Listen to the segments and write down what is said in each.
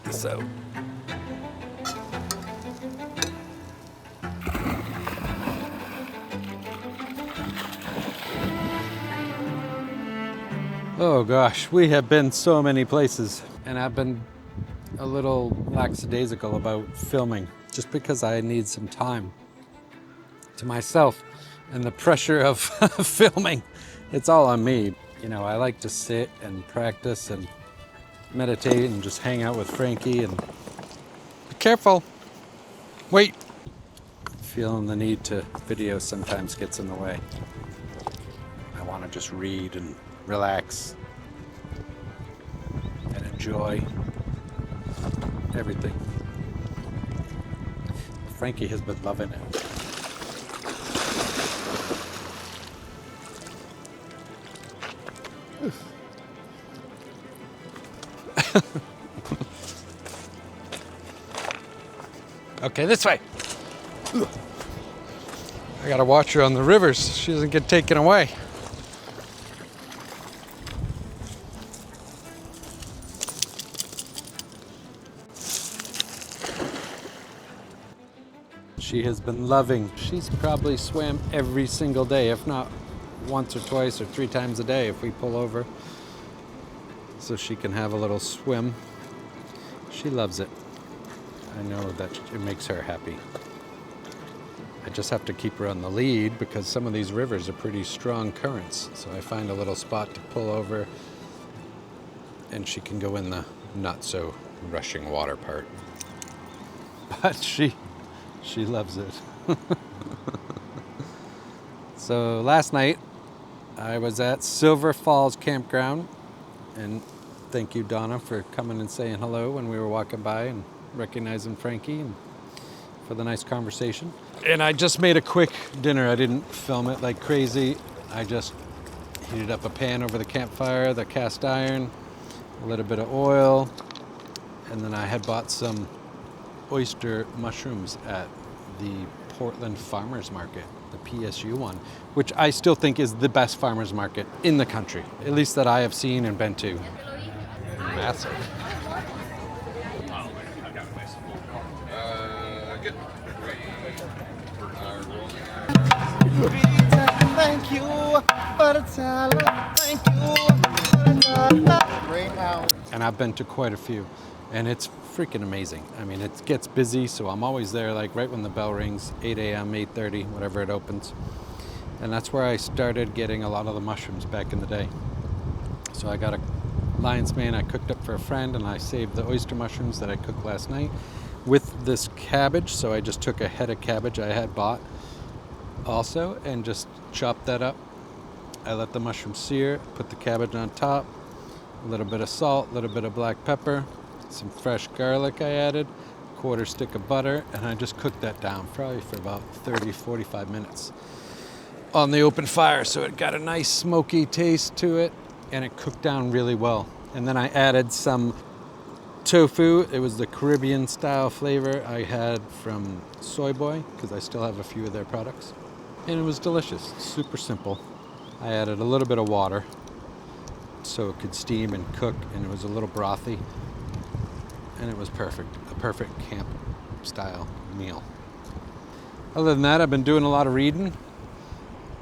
this out. Oh gosh, we have been so many places, and I've been a little lackadaisical about filming just because I need some time to myself and the pressure of filming. It's all on me. You know, I like to sit and practice and meditate and just hang out with Frankie and be careful. Wait. Feeling the need to video sometimes gets in the way. I want to just read and relax and enjoy everything. Frankie has been loving it. Okay, this way. I gotta watch her on the rivers. She doesn't get taken away. She has been loving. She's probably swam every single day, if not once or twice or 3 times a day if we pull over, so she can have a little swim. She loves it. I know that it makes her happy. I just have to keep her on the lead because some of these rivers are pretty strong currents. So I find a little spot to pull over and she can go in the not so rushing water part. But she loves it. So last night I was at Silver Falls Campground, and thank you, Donna, for coming and saying hello when we were walking by and recognizing Frankie and for the nice conversation. And I just made a quick dinner. I didn't film it like crazy. I just heated up a pan over the campfire, the cast iron, a little bit of oil, and then I had bought some oyster mushrooms at the Portland Farmers Market, the PSU one, which I still think is the best farmers market in the country, at least that I have seen and been to. Massive. Thank you for the talent. Thank you. And I've been to quite a few, and it's freaking amazing. I mean, it gets busy, so I'm always there like right when the bell rings, 8 a.m., 8:30, whatever it opens. And that's where I started getting a lot of the mushrooms back in the day. So I got a lion's mane I cooked up for a friend, and I saved the oyster mushrooms that I cooked last night with this cabbage. So I just took a head of cabbage I had bought also and just chopped that up. I let the mushrooms sear, put the cabbage on top, a little bit of salt, a little bit of black pepper, some fresh garlic I added, quarter stick of butter, and I just cooked that down probably for about 30-45 minutes on the open fire, so it got a nice smoky taste to it and it cooked down really well. And then I added some tofu. It was the Caribbean style flavor I had from Soy Boy, because I still have a few of their products, and it was delicious. Super simple. I added a little bit of water so it could steam and cook, and it was a little brothy, and it was perfect. A perfect camp style meal. Other than that, I've been doing a lot of reading.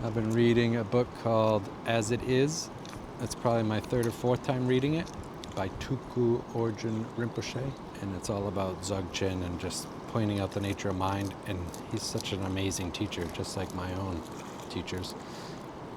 I've been reading a book called As It Is. It's probably my 3rd or 4th time reading it, by Tuku Orjin Rinpoche, and it's all about Dzogchen and just pointing out the nature of mind. And he's such an amazing teacher, just like my own teachers.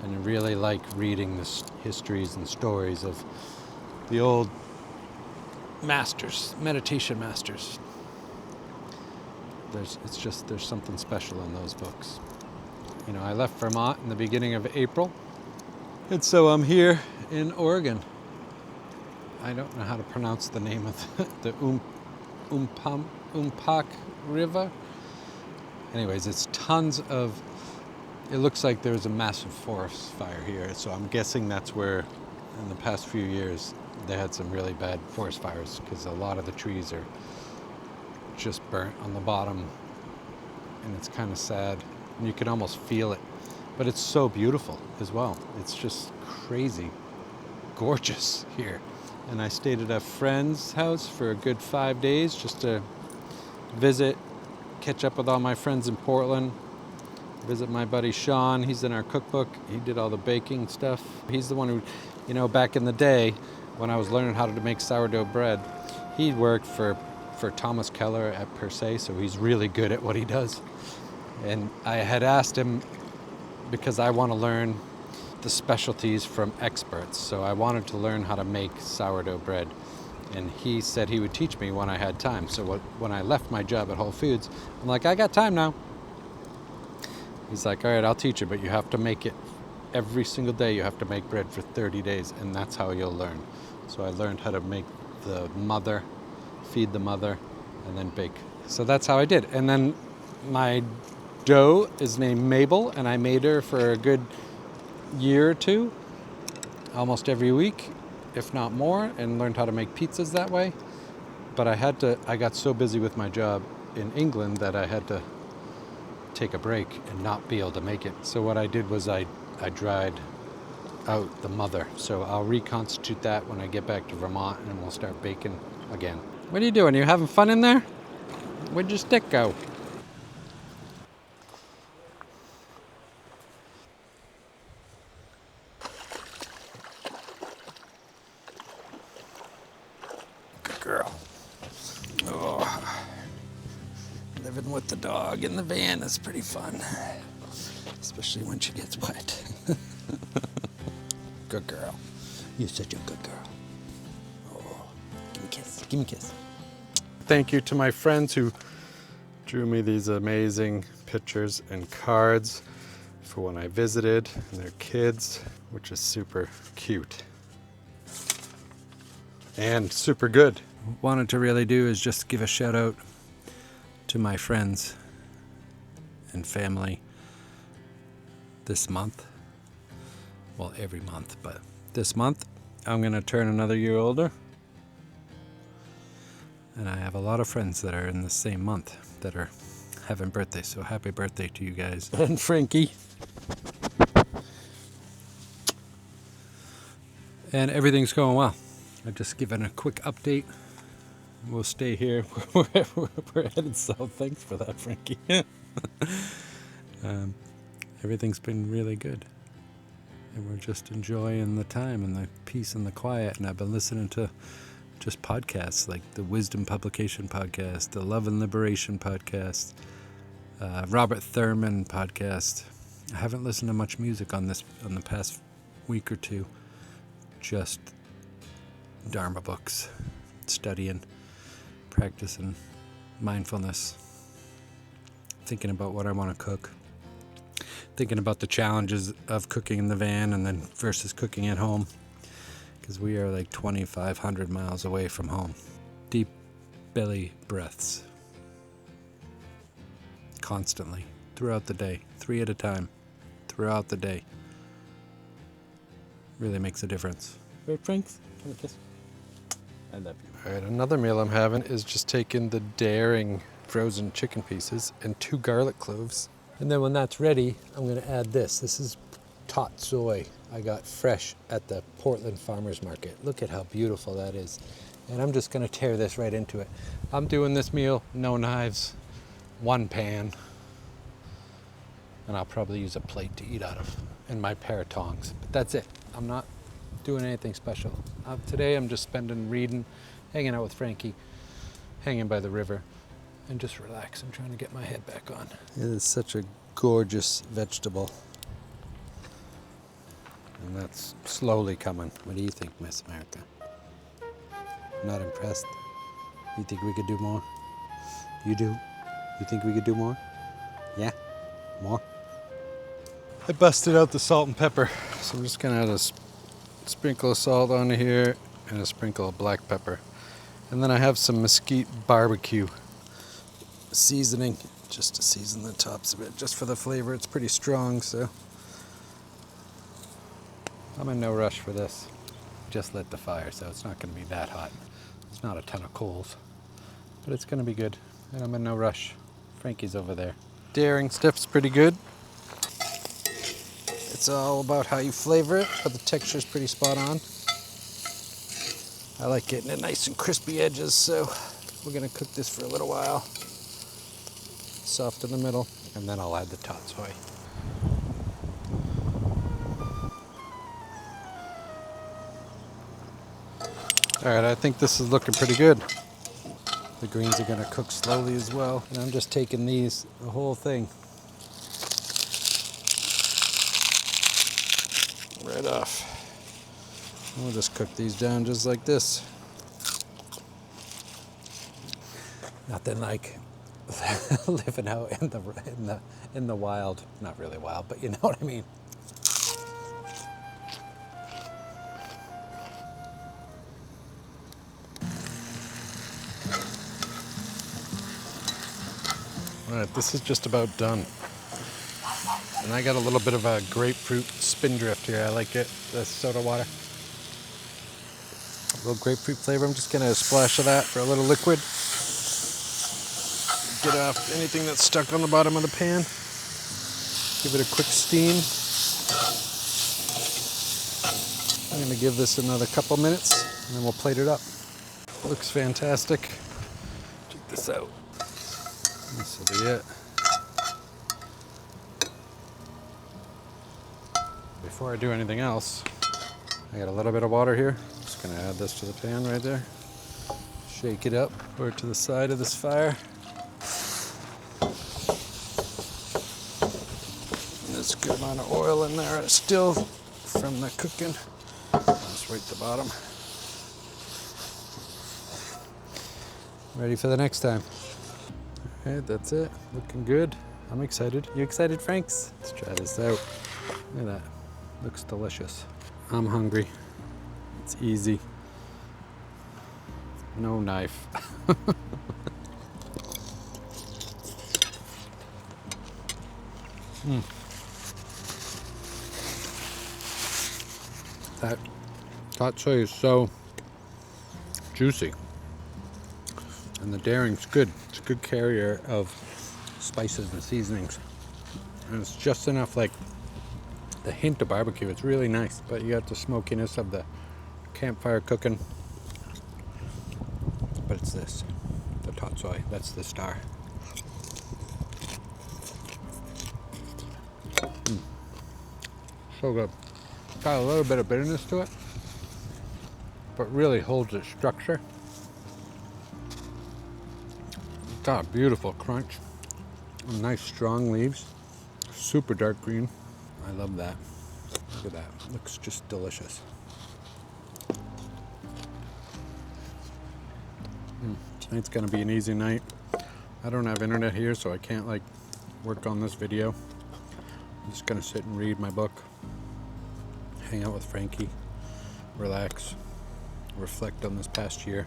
And I really like reading the histories and stories of the old masters, meditation masters. There's something special in those books. You know, I left Vermont in the beginning of April, and so I'm here in Oregon. I don't know how to pronounce the name of the Umpak River. Anyways, it's tons of, it looks like there's a massive forest fire here, so I'm guessing that's where in the past few years they had some really bad forest fires, because a lot of the trees are just burnt on the bottom, and it's kind of sad, and you can almost feel it, but it's so beautiful as well. It's just crazy gorgeous here. and I stayed at a friend's house for a good 5 days just to visit, catch up with all my friends in Portland, visit my buddy Sean. He's in our cookbook. He did all the baking stuff. He's the one who, you know, back in the day when I was learning how to make sourdough bread, he worked for Thomas Keller at Per Se, so he's really good at what he does. And I had asked him, because I want to learn the specialties from experts, so I wanted to learn how to make sourdough bread. And he said he would teach me when I had time. So when I left my job at Whole Foods, I'm like, I got time now. He's like, all right, I'll teach you, but you have to make it every single day. You have to make bread for 30 days, and that's how you'll learn. So I learned how to make the mother, feed the mother, and then bake. So that's how I did. And then my dough is named Mabel, and I made her for a good year or two, almost every week, if not more, and learned how to make pizzas that way. But I got so busy with my job in England that I had to take a break and not be able to make it. So what I did was I dried out the mother. So I'll reconstitute that when I get back to Vermont, and we'll start baking again. What are you doing? Are you having fun in there? Where'd your stick go? Good girl. Oh. Living with the dog in the van is pretty fun, especially when she gets wet. Good girl. You're such a good girl. Oh, give me a kiss. Give me a kiss. Thank you to my friends who drew me these amazing pictures and cards for when I visited, and their kids, which is super cute and super good. Wanted to really do is just give a shout out to my friends and family this month. Well, every month, but this month I'm gonna turn another year older, and I have a lot of friends that are in the same month that are having birthdays, so happy birthday to you guys. And Frankie. And everything's going well. I've just given a quick update. We'll stay here wherever we're headed, so thanks for that, Frankie. Everything's been really good, and we're just enjoying the time and the peace and the quiet. And I've been listening to just podcasts like the Wisdom Publication podcast, the Love and Liberation podcast, Robert Thurman podcast. I haven't listened to much music on the past week or two. Just Dharma books, studying, practicing mindfulness, thinking about what I want to cook, thinking about the challenges of cooking in the van and then versus cooking at home, because we are like 2,500 miles away from home. Deep belly breaths constantly throughout the day, 3 at a time, throughout the day. Really makes a difference. Right, Frank? Come kiss. I love you. All right, another meal I'm having is just taking the Daring frozen chicken pieces and 2 garlic cloves. And then when that's ready, I'm gonna add this. This is Tot Soi I got fresh at the Portland Farmers Market. Look at how beautiful that is. And I'm just gonna tear this right into it. I'm doing this meal, no knives, 1 pan, and I'll probably use a plate to eat out of, and my pair of tongs. But that's it. I'm not doing anything special. Today I'm just reading, hanging out with Frankie, hanging by the river, and just relaxing, trying to get my head back on. It is such a gorgeous vegetable. And that's slowly coming. What do you think, Miss America? Not impressed? You think we could do more? You do? You think we could do more? Yeah? More? I busted out the salt and pepper, so I'm just gonna add a sprinkle of salt on here and a sprinkle of black pepper. And then I have some mesquite barbecue seasoning, just to season the tops a bit, just for the flavor. It's pretty strong, so I'm in no rush for this. Just lit the fire, so it's not gonna be that hot. There's not a ton of coals, but it's gonna be good, and I'm in no rush. Frankie's over there. Daring stuff's pretty good. It's all about how you flavor it, but the texture's pretty spot on. I like getting it nice and crispy edges, so we're gonna cook this for a little while. Soft in the middle, and then I'll add the Tot Soi. All right, I think this is looking pretty good. The greens are gonna cook slowly as well. And I'm just taking these, the whole thing, right off. And we'll just cook these down just like this. Nothing like living out in the wild. Not really wild, but you know what I mean. All right, this is just about done. And I got a little bit of a grapefruit spindrift here. I like it, the soda water. A little grapefruit flavor. I'm just gonna splash of that for a little liquid. Get off anything that's stuck on the bottom of the pan. Give it a quick steam. I'm gonna give this another couple minutes and then we'll plate it up. Looks fantastic. Check this out. This will be it. Before I do anything else, I got a little bit of water here. Just gonna add this to the pan right there. Shake it up, pour it to the side of this fire. And there's a good amount of oil in there still from the cooking. That's right at the bottom. Ready for the next time. All right, that's it. Looking good. I'm excited. You excited, Franks? Let's try this out. Look at that. Looks delicious. I'm hungry. It's easy. No knife. That Tot Soi is so juicy. And the daring's good. It's a good carrier of spices and seasonings. And it's just enough, like, the hint of barbecue. It's really nice, but you got the smokiness of the campfire cooking. But it's this, the Tot Soi. That's the star. So good. Got a little bit of bitterness to it, but really holds its structure. Got a beautiful crunch. Nice strong leaves. Super dark green. I love that. Look at that. Looks just delicious. Tonight's gonna be an easy night. I don't have internet here, so I can't like work on this video. I'm just gonna sit and read my book, hang out with Frankie, relax, reflect on this past year.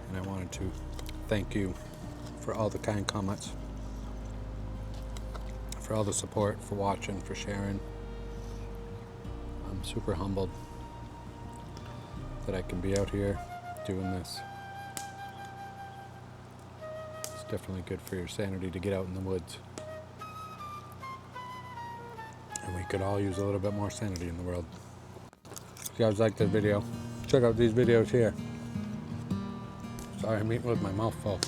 And I wanted to thank you for all the kind comments, for all the support, for watching, for sharing. I'm super humbled that I can be out here doing this. It's definitely good for your sanity to get out in the woods. And we could all use a little bit more sanity in the world. If you guys like this video, check out these videos here. Sorry, I'm eating with my mouth full.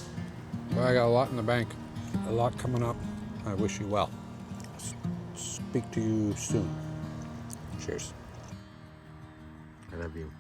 But I got a lot in the bank, a lot coming up. I wish you well. Speak to you soon. Cheers. I love you.